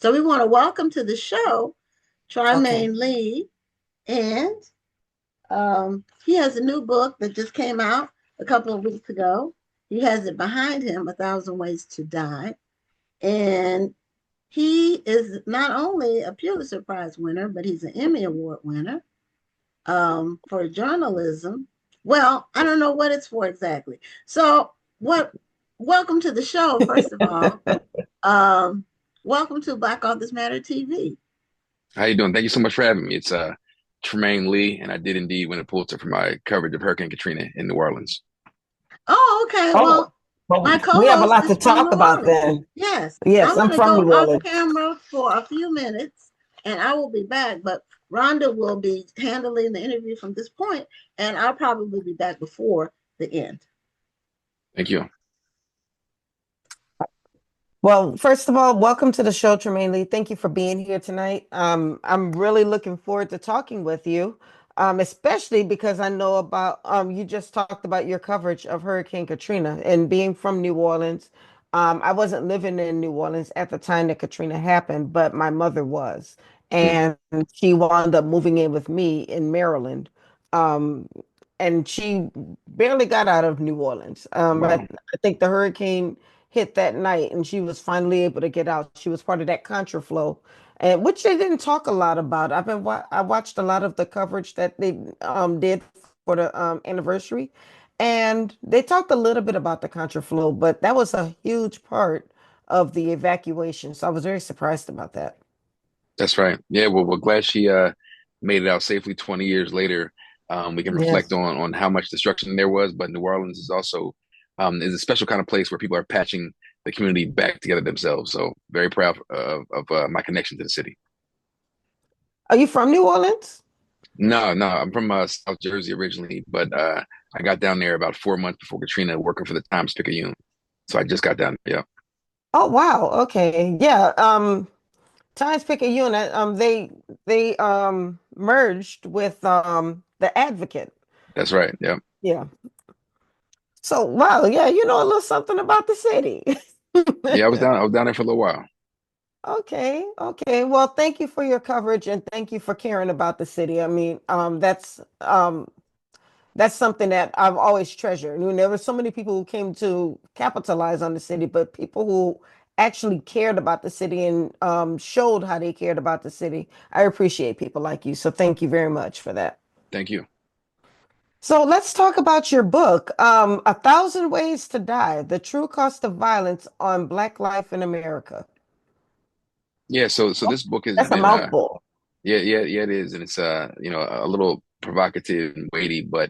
So we want to welcome to the show Okay. Trymaine Lee, and he has a new book that just came out a couple of weeks ago. He has it behind him, A Thousand Ways to Die. And he is not only a Pulitzer Prize winner, but he's an Emmy Award winner for journalism. Well, I don't know what it's for exactly. So, what? Welcome to the show, first of all. Um, Welcome to Black Authors Matter TV. How you doing? Thank you so much for having me. It's Trymaine Lee, and I did indeed win a Pulitzer for my coverage of Hurricane Katrina in New Orleans. Oh, okay. Oh, Well, my well, we have a co-host lot is to from talk New about Orleans. then. Yes, I'm Yes, I'm going to from go New off Orleans. camera for a few minutes, and I will be back. But Rhonda will be handling the interview from this point, and I'll probably be back before the end. Thank you. Well, first of all, welcome to the show, Tremaine Lee. Thank you for being here tonight. I'm really looking forward to talking with you, especially because I know about you just talked about your coverage of Hurricane Katrina and being from New Orleans. I wasn't living in New Orleans at the time that Katrina happened, but my mother was, Mm, and she wound up moving in with me in Maryland. Um, and she barely got out of New Orleans. wow. I think the hurricane hit that night and she was finally able to get out. She was part of that contraflow, and which they didn't talk a lot about. I watched a lot of the coverage that they did for the anniversary, and they talked a little bit about the contraflow, but that was a huge part of the evacuation. So I was very surprised about that. That's right. Yeah, well, we're glad she made it out safely 20 years later. We can reflect Yes. on how much destruction there was, but New Orleans is also is a special kind of place where people are patching the community back together themselves. So very proud of my connection to the city. Are you from New Orleans? No, no, I'm from South Jersey originally, but I got down there about 4 months before Katrina, working for the Times-Picayune. So I just got down there. Yeah, Oh wow. Okay. Yeah. Times Pick a Unit. They merged with the Advocate. that's right. Yeah, Yeah. So wow, yeah, you know a little something about the city. yeah, I was down there for a little while. Okay, okay. Well, thank you for your coverage and thank you for caring about the city. I mean, that's something that I've always treasured. You know, there were so many people who came to capitalize on the city, but people who actually cared about the city and showed how they cared about the city. I appreciate people like you. So thank you very much for that. Thank you. So let's talk about your book, A Thousand Ways to Die, The True Cost of Violence on Black Life in America. Yeah, so Oh, this book has that's a been mouthful. yeah, it is, and it's a little provocative and weighty, but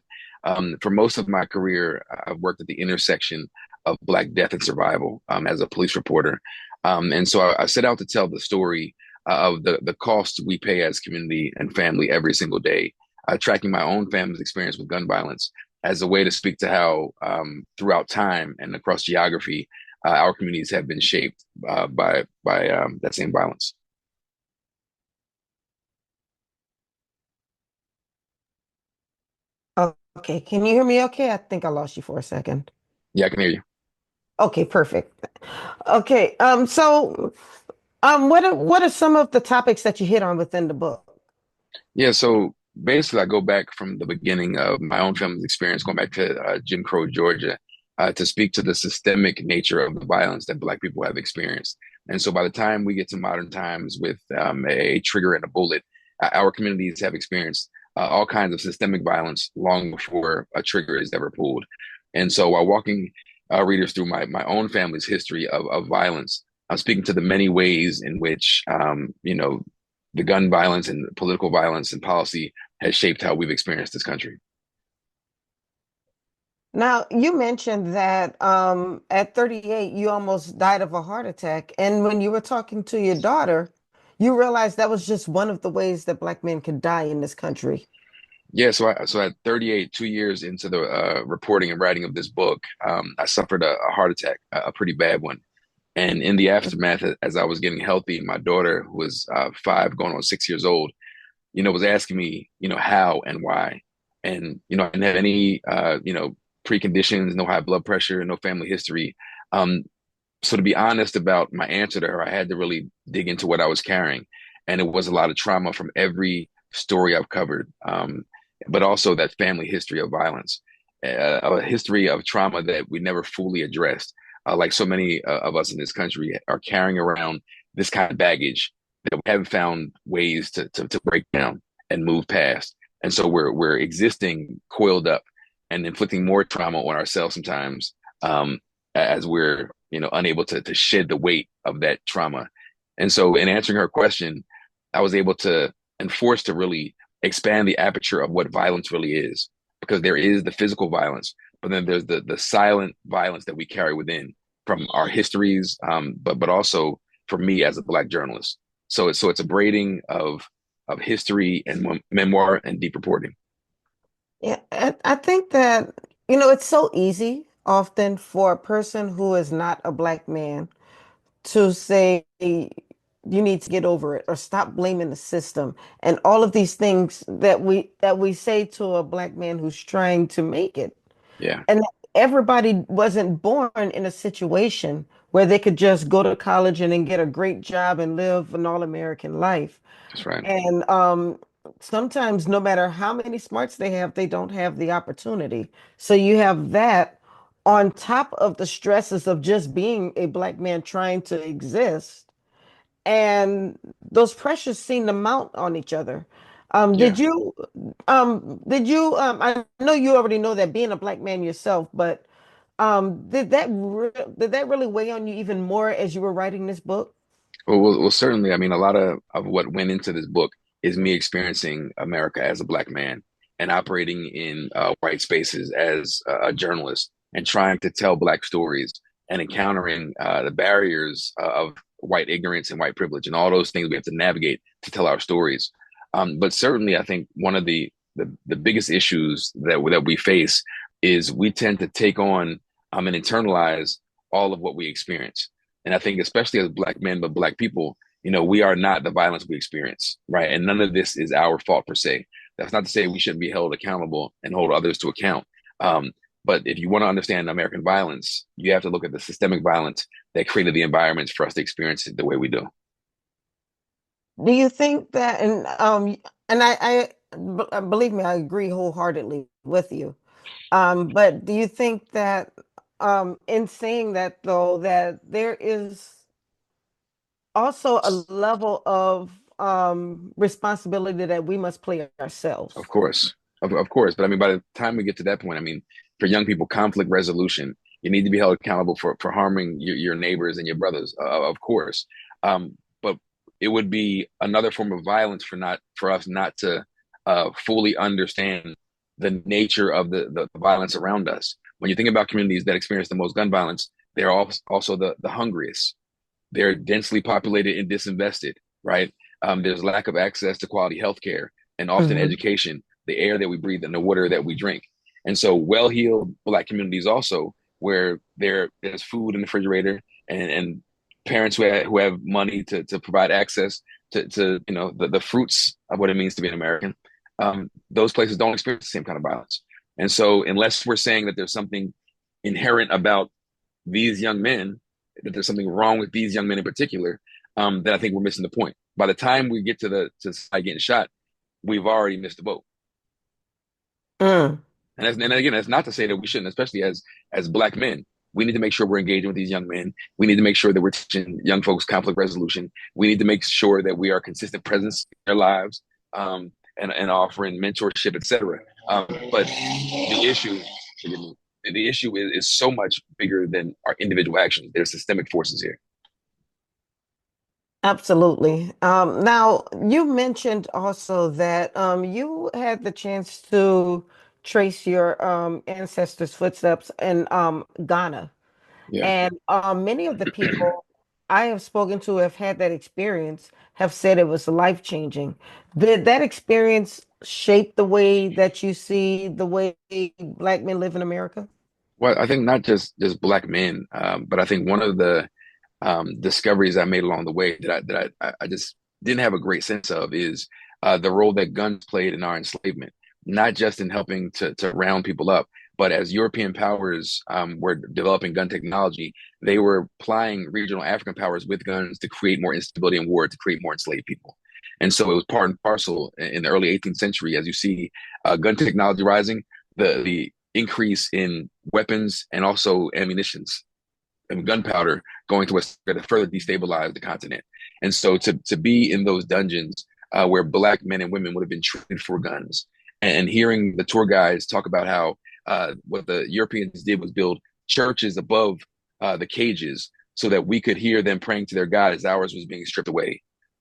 for most of my career, I've worked at the intersection of Black death and survival as a police reporter, and so I set out to tell the story of the cost we pay as community and family every single day, tracking my own family's experience with gun violence as a way to speak to how throughout time and across geography, our communities have been shaped by that same violence. Okay, can you hear me okay? I think I lost you for a second. Yeah, I can hear you. Okay, perfect. Okay, what are some of the topics that you hit on within the book? Yeah, so basically, I go back from the beginning of my own family's experience, going back to Jim Crow, Georgia, to speak to the systemic nature of the violence that Black people have experienced. And so by the time we get to modern times with a trigger and a bullet, our communities have experienced all kinds of systemic violence long before a trigger is ever pulled. And so while walking readers through my own family's history of violence, I'm speaking to the many ways in which, the gun violence and political violence and policy has shaped how we've experienced this country. Now, you mentioned that at 38, you almost died of a heart attack. And when you were talking to your daughter, you realized that was just one of the ways that Black men could die in this country. Yeah, so at 38, 2 years into the reporting and writing of this book, I suffered a heart attack, a pretty bad one. And in the aftermath, as I was getting healthy, my daughter, who was 5, going on 6 years old, was asking me, how and why. And, I didn't have any, preconditions, no high blood pressure, no family history. Um, So to be honest about my answer to her, I had to really dig into what I was carrying, and it was a lot of trauma from every story I've covered, but also that family history of violence, a history of trauma that we never fully addressed. Like so many of us in this country are carrying around this kind of baggage that we haven't found ways to break down and move past, and so we're existing coiled up and inflicting more trauma on ourselves sometimes. As we're unable to shed the weight of that trauma. And so in answering her question, I was able to and forced to really expand the aperture of what violence really is, because there is the physical violence, but then there's the silent violence that we carry within from our histories, but also for me as a Black journalist. So it's a braiding of history and memoir and deep reporting. Yeah, I think that, it's so easy often for a person who is not a black man to say you need to get over it or stop blaming the system and all of these things that we say to a black man who's trying to make it. Yeah, And everybody wasn't born in a situation where they could just go to college and then get a great job and live an all-American life. that's right. And sometimes, no matter how many smarts they have, they don't have the opportunity. So you have that on top of the stresses of just being a black man trying to exist. And those pressures seem to mount on each other. Um, Yeah. did you, I know you already know that being a black man yourself, but did that really weigh on you even more as you were writing this book? Well, certainly. I mean, a lot of what went into this book is me experiencing America as a Black man and operating in white spaces as a journalist and trying to tell Black stories and encountering the barriers of white ignorance and white privilege and all those things we have to navigate to tell our stories. But certainly, I think one of the biggest issues that we face is we tend to take on and internalize all of what we experience. And I think, especially as Black men, but Black people, we are not the violence we experience, right? And none of this is our fault per se. That's not to say we shouldn't be held accountable and hold others to account. But if you want to understand American violence, you have to look at the systemic violence that created the environments for us to experience it the way we do. Do you think that, and believe me, I agree wholeheartedly with you. But do you think that, in saying that though, that there is also a level of responsibility that we must play Of ourselves? course, of course. But I mean, by the time we get to that point, I mean, for young people, conflict resolution, you need to be held accountable for harming your neighbors and your brothers, of course. But it would be another form of violence for us not to fully understand the nature of the violence around us. When you think about communities that experience the most gun violence, they're also the hungriest. They're densely populated and disinvested, right? There's lack of access to quality healthcare and often Hmm. education, the air that we breathe and the water that we drink. And so well-heeled Black communities also, where there's food in the refrigerator and parents who have money to provide access to the fruits of what it means to be an American, those places don't experience the same kind of violence. And so unless we're saying that there's something inherent about these young men, that there's something wrong with these young men in particular, then I think we're missing the point. By the time we get to getting shot, we've already missed the boat. Mm, And again, that's not to say that we shouldn't, especially as Black men. We need to make sure we're engaging with these young men. We need to make sure that we're teaching young folks conflict resolution. We need to make sure that we are a consistent presence in their lives, and offering mentorship, etc. But the issue, forgive me, the issue is so much bigger than our individual actions. There's systemic forces here. absolutely. Now, you mentioned also that you had the chance to trace your ancestors' footsteps in Ghana. Yeah. And many of the people I have spoken to have had that experience have said it was life-changing. Did that experience shape the way that you see the way Black men live in America? Well, I think not just Black men, but I think one of the discoveries I made along the way that I just didn't have a great sense of is the role that guns played in our enslavement, not just in helping to round people up, But as European powers were developing gun technology, they were applying regional African powers with guns to create more instability in war, to create more enslaved people. And so it was part and parcel in the early 18th century, as you see gun technology rising, the increase in weapons and also ammunitions and gunpowder going to us to further destabilize the continent. And so to be in those dungeons where black men and women would have been treated for guns, and hearing the tour guides talk about how what the Europeans did was build churches above the cages so that we could hear them praying to their God as ours was being stripped away,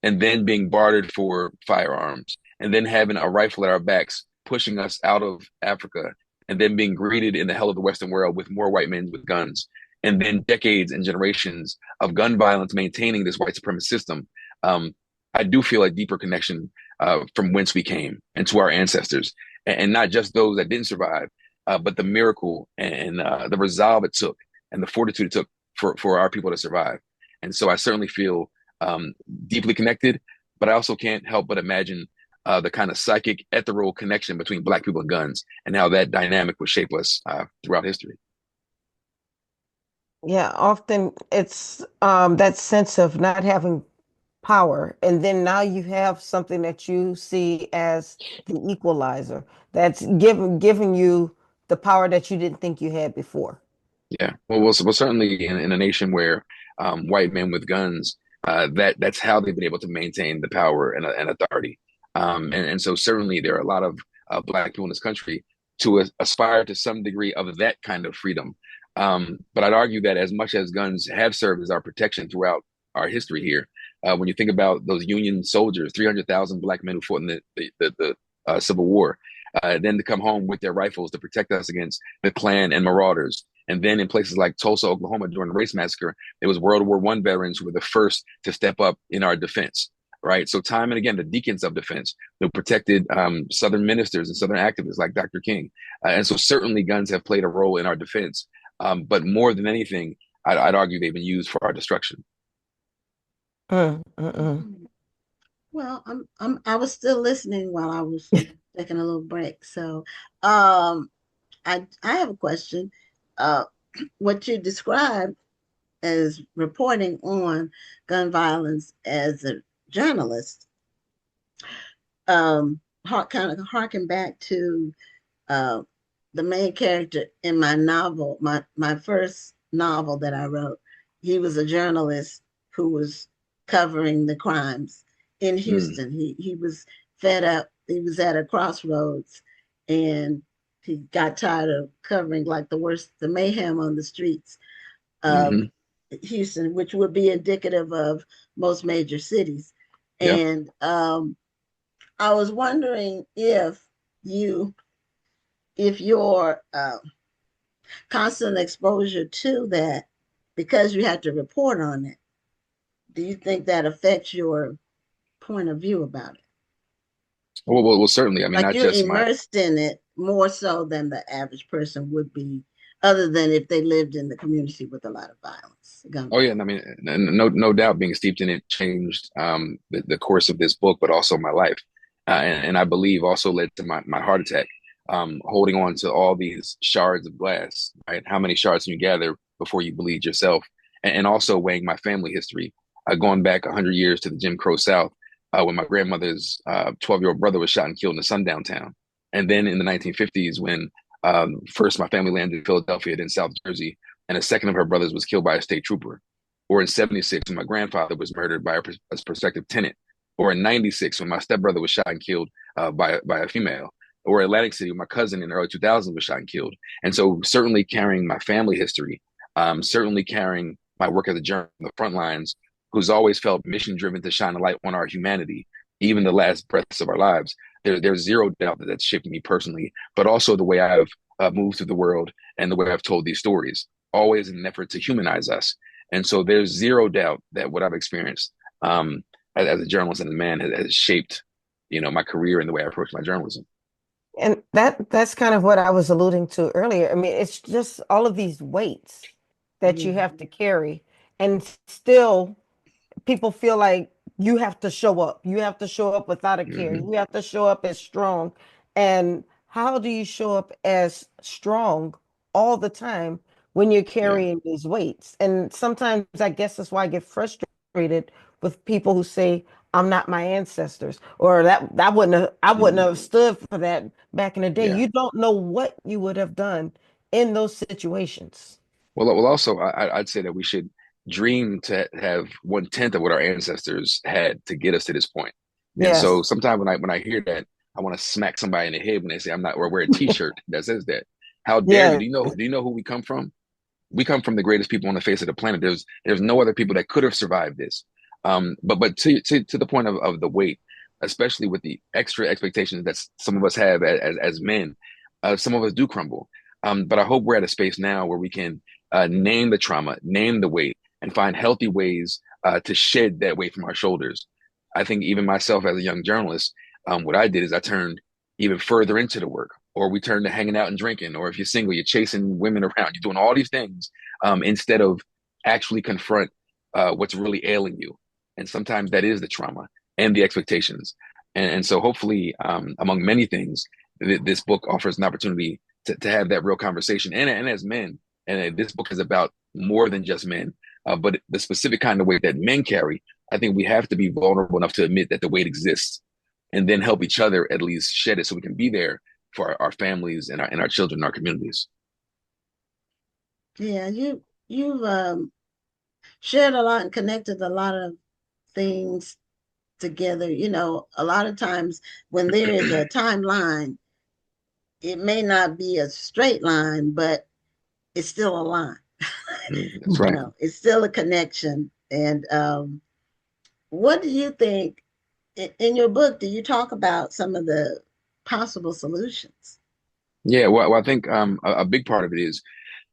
and then being bartered for firearms, and then having a rifle at our backs pushing us out of Africa, and then being greeted in the hell of the Western world with more white men with guns, and then decades and generations of gun violence maintaining this white supremacist system. I do feel a deeper connection from whence we came and to our ancestors, and not just those that didn't survive, but the miracle and the resolve it took and the fortitude it took for our people to survive. And so I certainly feel deeply connected, but I also can't help but imagine the kind of psychic, ethereal connection between Black people and guns, and how that dynamic would shape us throughout history. Yeah, often it's that sense of not having power, and then now you have something that you see as the equalizer that's giving you the power that you didn't think you had before. Yeah, well, certainly in a nation where white men with guns, that's how they've been able to maintain the power and authority. And so certainly there are a lot of Black people in this country to aspire to some degree of that kind of freedom. But I'd argue that as much as guns have served as our protection throughout our history here, when you think about those Union soldiers, 300,000 Black men who fought in the Civil War, then to come home with their rifles to protect us against the Klan and marauders. And then in places like Tulsa, Oklahoma, during the race massacre, it was World War I veterans who were the first to step up in our defense, right? So time and again, the deacons of defense who protected Southern ministers and Southern activists like Dr. King. And so certainly guns have played a role in our defense. But more than anything, I'd argue they've been used for our destruction. Mm, mm, mm. Well, I was still listening while I was taking a little break. So, um, I have a question. Uh, what you described as reporting on gun violence as a journalist, kind of harken back to uh, the main character in my novel, my first novel that I wrote. He was a journalist who was covering the crimes in Mm, Houston. He was fed up. He was at a crossroads, and he got tired of covering like the mayhem on the streets of hmm Houston, which would be indicative of most major cities. Yeah. And I was wondering you, if your constant exposure to that, because you had to report on it, do you think that affects your point of view about it? Well, certainly. I mean, Like not you're just my. immersed in it more so than the average person would be, other than if they lived in the community with a lot of violence, gun Oh yeah, violence. and I mean, no doubt, being steeped in it changed the course of this book, but also my life, and I believe also led to my heart attack. Holding on to all these shards of glass, right? How many shards can you gather before you bleed yourself? And also weighing my family history, going back 100 years to the Jim Crow South, when my grandmother's 12-year-old brother was shot and killed in a sundown town, and then in the 1950s when first my family landed in Philadelphia, then South Jersey, and a second of her brothers was killed by a state trooper. Or in 76, when my grandfather was murdered by a prospective tenant. Or in 96, when my stepbrother was shot and killed by a female. Or Atlantic City, when my cousin in the early 2000s was shot and killed. And so certainly carrying my family history, certainly carrying my work as a journalist on the front lines, who's always felt mission driven to shine a light on our humanity, even the last breaths of our lives. There's zero doubt that that's shaped me personally, but also the way I've moved through the world and the way I've told these stories, always in an effort to humanize us. And so there's zero doubt that what I've experienced as a journalist and a man has shaped, my career and the way I approach my journalism. And that's kind of what I was alluding to earlier. I mean, it's just all of these weights that you have Mm-hmm. to carry, and still people feel like you have to show up. You have to show up without a care. Hmm You have to show up as strong. And how do you show up as strong all the time when you're Yeah. carrying these weights? And sometimes I guess that's why I get frustrated with people who say, I'm not my ancestors, or that I wouldn't Mhm. have stood for that back in the day. Yeah. You don't know what you would have done in those situations. Well, also, I'd say that we should dream to have 1/10 of what our ancestors had to get us to this point. And so Yes. sometimes when I hear that, I want to smack somebody in the head when they say I'm not, or wear a T-shirt that says that. How dare you? Yeah. Do you know who we come from? We come from the greatest people on the face of the planet. There's no other people that could have survived this. But to the point of the weight, especially with the extra expectations that some of us have as men, some of us do crumble. But I hope we're at a space now where we can name the trauma, name the weight, and find healthy ways to shed that weight from our shoulders. I think even myself as a young journalist, what I did is I turned even further into the work, or we turn to hanging out and drinking, or if you're single, you're chasing women around, you're doing all these things instead of actually confront what's really ailing you. And sometimes that is the trauma and the expectations. And so hopefully, among many things, this book offers an opportunity to have that real conversation. And as men, and this book is about more than just men, but the specific kind of weight that men carry, I think we have to be vulnerable enough to admit that the weight exists and then help each other at least shed it so we can be there for our families and our children and our communities. Yeah, you've shared a lot and connected a lot of things together. A lot of times when there is a timeline, it may not be a straight line, but it's still a line. That's right. It's still a connection. And what do you think in your book? Do you talk about some of the possible solutions? Yeah, well, I think a big part of it is,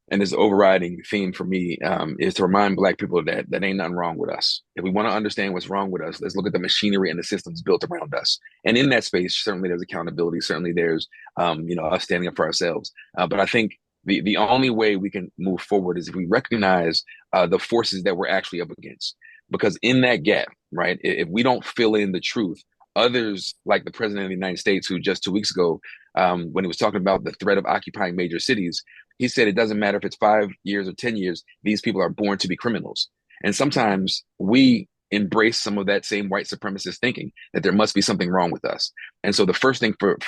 and this overriding theme for me is to remind Black people that ain't nothing wrong with us. If we want to understand what's wrong with us, let's look at the machinery and the systems built around us. And in that space, certainly there's accountability. Certainly there's us standing up for ourselves. But I think the only way we can move forward is if we recognize the forces that we're actually up against. Because in that gap, right, if we don't fill in the truth, others like the president of the United States, who just 2 weeks ago, when he was talking about the threat of occupying major cities, he said it doesn't matter if it's 5 years or 10 years, these people are born to be criminals. And sometimes we embrace some of that same white supremacist thinking that there must be something wrong with us. And so the first thing for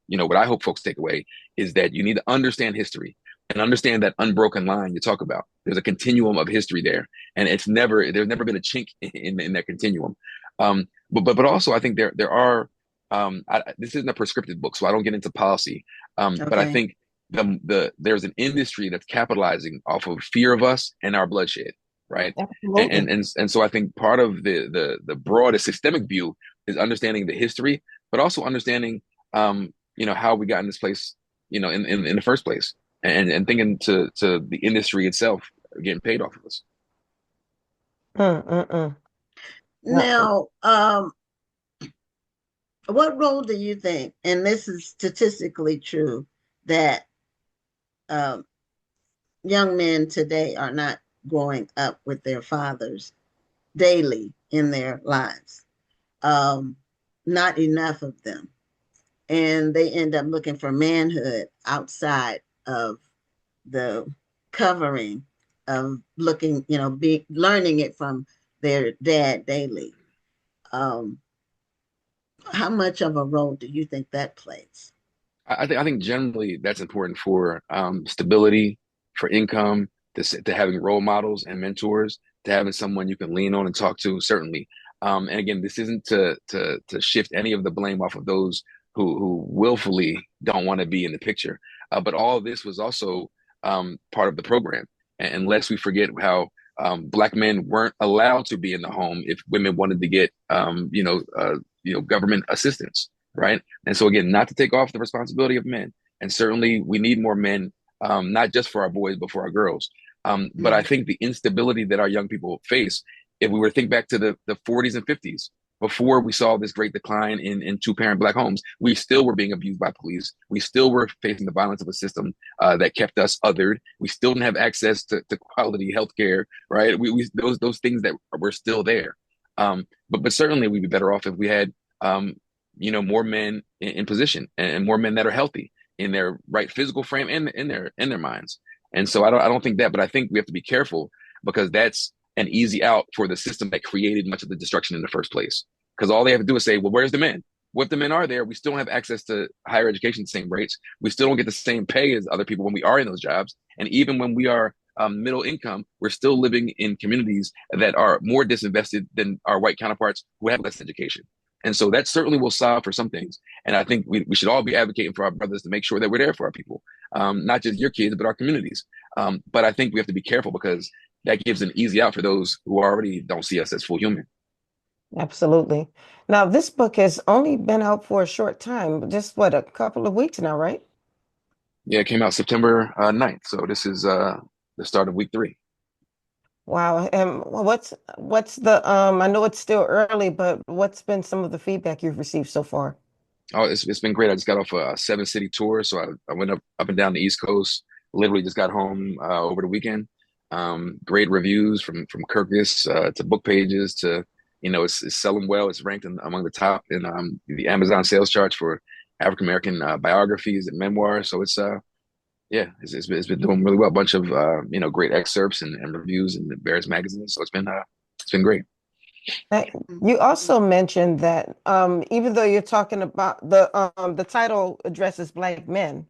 what I hope folks take away is that you need to understand history and understand that unbroken line you talk about. There's a continuum of history there, and there's never been a chink in that continuum. But also I think there are this isn't a prescriptive book, so I don't get into policy. But I Okay. think there's an industry that's capitalizing off of fear of us and our bloodshed, right? And Absolutely. and and so I think part of the broader systemic view is understanding the history, but also understanding how we got in this place, in the first place, and thinking to the industry itself getting paid off of us. Mm-mm-mm. Now, what role do you think, and this is statistically true, that um, young men today are not growing up with their fathers daily in their lives? Um, Not enough of them. And they end up looking for manhood outside of the covering of looking, learning it from their dad daily. Um, how much of a role do you think that plays? I think generally that's important for stability, for income, to having role models and mentors, to having someone you can lean on and talk to, certainly. And again, this isn't to shift any of the blame off of those who willfully don't want to be in the picture. But all of this was also part of the program. And unless we forget how Black men weren't allowed to be in the home if women wanted to get government assistance, right? And so again, not to take off the responsibility of men, and certainly we need more men, not just for our boys but for our girls. But I Mm. think the instability that our young people face, if we were to think back to the 40s and 50s, before we saw this great decline in two-parent Black homes, we still were being abused by police. We still were facing the violence of a system that kept us othered. We still didn't have access to quality health care, right? Those things that were still there. But certainly we'd be better off if we had more men in position, and more men that are healthy in their right physical frame and in their minds. And so I don't think that, but I think we have to be careful because that's an easy out for the system that created much of the destruction in the first place. Because all they have to do is say, well, where's the men? What if the men are there? We still don't have access to higher education at the same rates. We still don't get the same pay as other people when we are in those jobs. And even when we are middle income, we're still living in communities that are more disinvested than our white counterparts who have less education. And so that certainly will solve for some things. And I think we should all be advocating for our brothers to make sure that we're there for our people, not just your kids, but our communities. But I think we have to be careful because that gives an easy out for those who already don't see us as full human. Absolutely. Now, this book has only been out for a short time, just what, a couple of weeks now, right? Yeah, it came out September 9th. So this is the start of week 3. Wow. And what's the I know it's still early, but what's been some of the feedback you've received so far? Oh, it's been great. I just got off a 7-city tour, so I went up and down the East Coast. Literally just got home over the weekend. Great reviews from Kirkus to book pages to it's selling well. It's ranked among the top in the Amazon sales charts for African American biographies and memoirs. So it's been doing really well. A bunch of great excerpts and reviews in the various magazines. So it's been great. Uh, You also mentioned that even though you're talking about the title addresses Black men,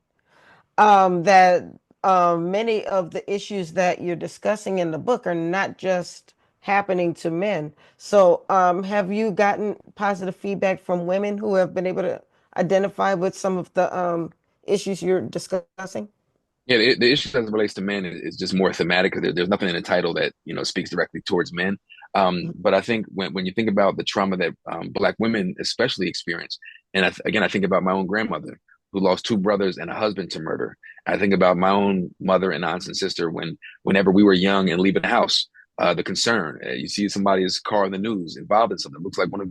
that many of the issues that you're discussing in the book are not just happening to men. So, have you gotten positive feedback from women who have been able to identify with some of the issues you're discussing? Yeah, the issue as it relates to men is just more thematic because there's nothing in the title that speaks directly towards men. But I think when you think about the trauma that Black women especially experience, and again I think about my own grandmother who lost 2 brothers and a husband to murder. I think about my own mother and aunts and sister whenever we were young and leaving the house, the concern you see somebody's car in the news involved in something that looks like one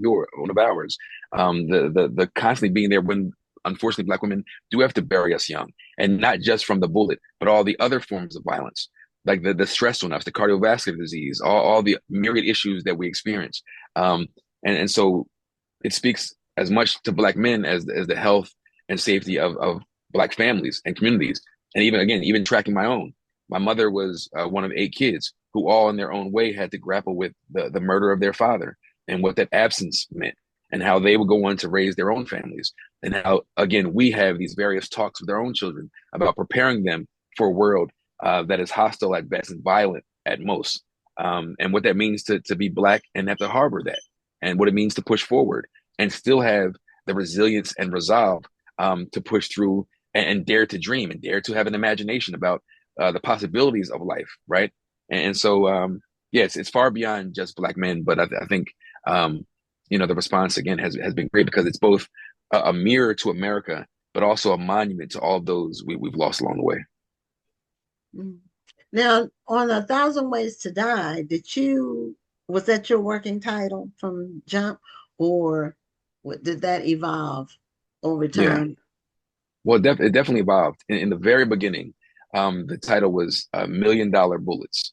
of ours. The constantly being there when unfortunately Black women do have to bury us young, and not just from the bullet, but all the other forms of violence, like the stress on us, the cardiovascular disease, all the myriad issues that we experience. And so it speaks as much to Black men as the health and safety of Black families and communities. And even tracking my own. My mother was one of 8 kids who all in their own way had to grapple with the murder of their father and what that absence meant and how they would go on to raise their own families. And how, again, we have these various talks with our own children about preparing them for a world that is hostile at best and violent at most. And what that means to be Black and have to harbor that, and what it means to push forward and still have the resilience and resolve to push through and dare to dream and dare to have an imagination about the possibilities of life, right? And so, it's far beyond just Black men, but I think the response again has been great because it's both a mirror to America, but also a monument to all of those we've lost along the way. Mm. Now, on 1,000 Ways to Die, was that your working title from Jump, or did that evolve over Yeah, time? well, it definitely evolved. In the very beginning, the title was $1 Million Bullets.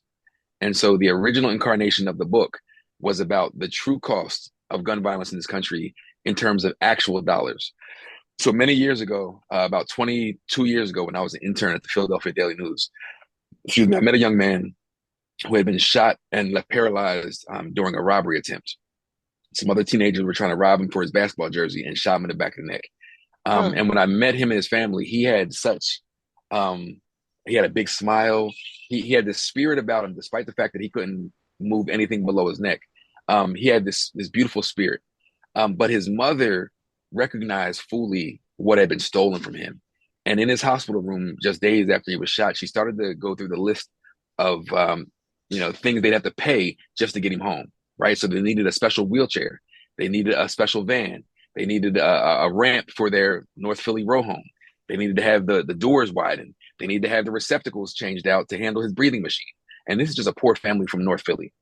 And so the original incarnation of the book was about the true cost of gun violence in this country in terms of actual dollars. So many years ago, about 22 years ago, when I was an intern at the Philadelphia Daily News, excuse me, I met a young man who had been shot and left paralyzed during a robbery attempt. Some other teenagers were trying to rob him for his basketball jersey and shot him in the back of the neck. Mm. And when I met him and his family, um, he had a big smile. He had this spirit about him, despite the fact that he couldn't move anything below his neck. He had this beautiful spirit. But his mother recognized fully what had been stolen from him. And in his hospital room, just days after he was shot, she started to go through the list of things they'd have to pay just to get him home. Right. So they needed a special wheelchair. They needed a special van. They needed a ramp for their North Philly row home. They needed to have the doors widened. They needed to have the receptacles changed out to handle his breathing machine. And this is just a poor family from North Philly.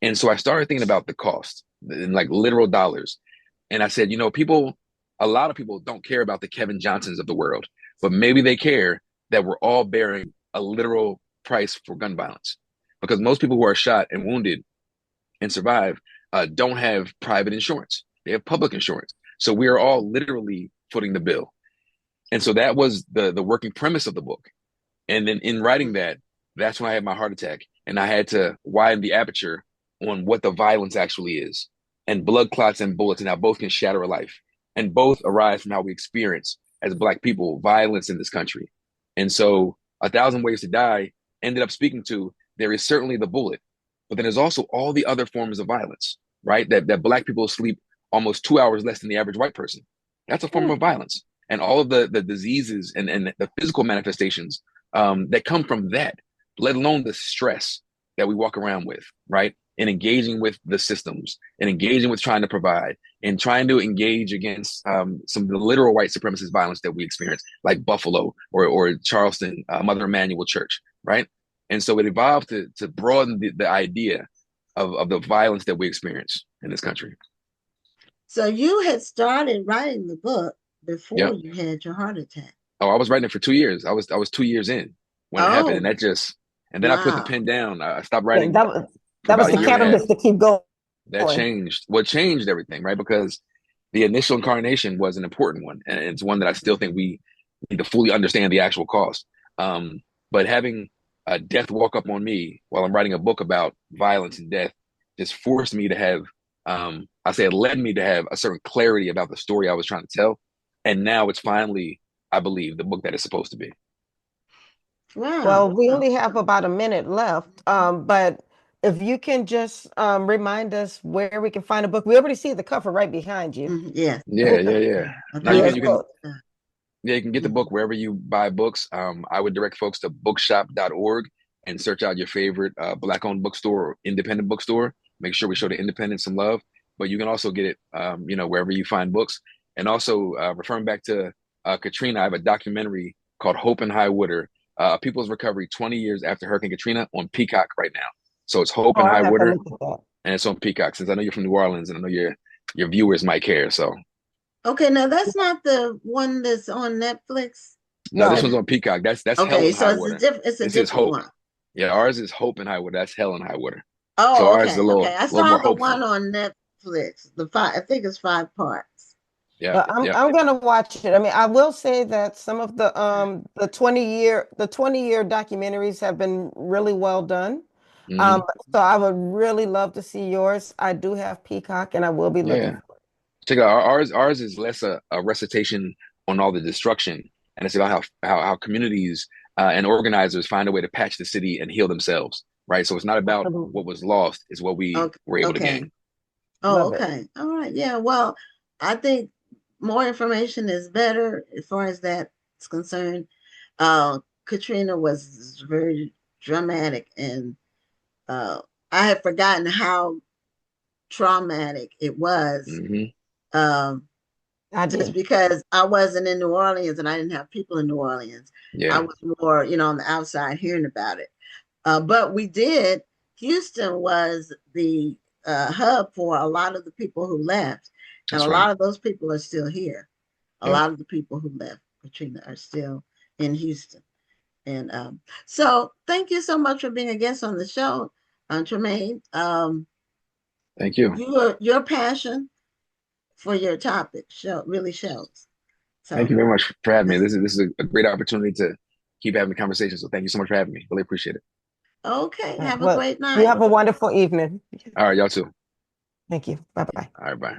And so I started thinking about the cost in like literal dollars. And I said, a lot of people don't care about the Kevin Johnsons of the world, but maybe they care that we're all bearing a literal price for gun violence. Because most people who are shot and wounded and survive don't have private insurance. They have public insurance. So we are all literally footing the bill. And so that was the working premise of the book. And then in writing that, that's when I had my heart attack, and I had to widen the aperture on what the violence actually is. And blood clots and bullets and how both can shatter a life. And both arise from how we experience as Black people violence in this country. And so A Thousand Ways to Die ended up speaking to, there is certainly the bullet, but then there's also all the other forms of violence, right? That Black people sleep almost 2 hours less than the average white person. That's a form of violence. And all of the diseases and the physical manifestations that come from that, let alone the stress that we walk around with, right? And engaging with the systems and engaging with trying to provide and trying to engage against some of the literal white supremacist violence that we experience, like Buffalo or Charleston, Mother Emanuel Church, right? And so it evolved to broaden the idea of the violence that we experience in this country. So you had started writing the book before Yep. you had your heart attack. Oh, I was writing it for 2 years. I was 2 years in when it happened, and that just then I put the Wow. pen down. I stopped writing. That was about the a year and a half. catalyst to keep going. That changed. What changed everything, right? Because the initial incarnation was an important one, and it's one that I still think we need to fully understand the actual cost. But having a death walk up on me while I'm writing a book about violence and death just forced me to have, I say it led me to have a certain clarity about the story I was trying to tell. And now it's finally, I believe, the book that it's supposed to be. Wow. Well, we only have about a minute left, but if you can just remind us where we can find a book. We already see the cover right behind you. Yes. Yeah. Now Yes, you can get the book wherever you buy books. I would direct folks to bookshop.org and search out your favorite Black-owned bookstore or independent bookstore. Make sure we show the independents some love. But you can also get it, wherever you find books. And also, referring back to Katrina, I have a documentary called Hope in High Water, People's Recovery 20 years after Hurricane Katrina on Peacock right now. So it's Hope in High Water, and it's on Peacock. Since I know you're from New Orleans, and I know your viewers might care. So okay, now that's not the one that's on Netflix. no, this one's on Peacock. That's Hell in High Water. It's a This different is Hope. one. Yeah, ours is Hope in High Water. That's Hell in High Water. Oh, so ours okay. is a little, I little saw more the hopeful. one on Netflix. I think it's 5 parts. Yeah, I'm gonna watch it. I mean, I will say that some of the 20-year documentaries have been really well done. Mhm. So I would really love to see yours. I do have Peacock, and I will be looking for it. Check out ours is less a recitation on all the destruction, and it's about how communities and organizers find a way to patch the city and heal themselves, right? So it's not about what was lost; it's what we were able to gain. Oh, okay. All right. Yeah. Well, I think more information is better as far as that's concerned. Katrina was very dramatic, and I had forgotten how traumatic it was. Just because I wasn't in New Orleans and I didn't have people in New Orleans. I was more, on the outside hearing about it. But we did. Houston was the hub for a lot of the people who left. And a lot of those people are still here. A lot of the people who left Katrina are still in Houston. And so thank you so much for being a guest on the show, Trymaine. Thank you. Your passion for your topic really shows. So, thank you very much for having me. This is a great opportunity to keep having the conversation. So thank you so much for having me. Really appreciate it. Okay. Have a great night. You have a wonderful evening. All right, y'all too. Thank you. Bye-bye. All right, bye.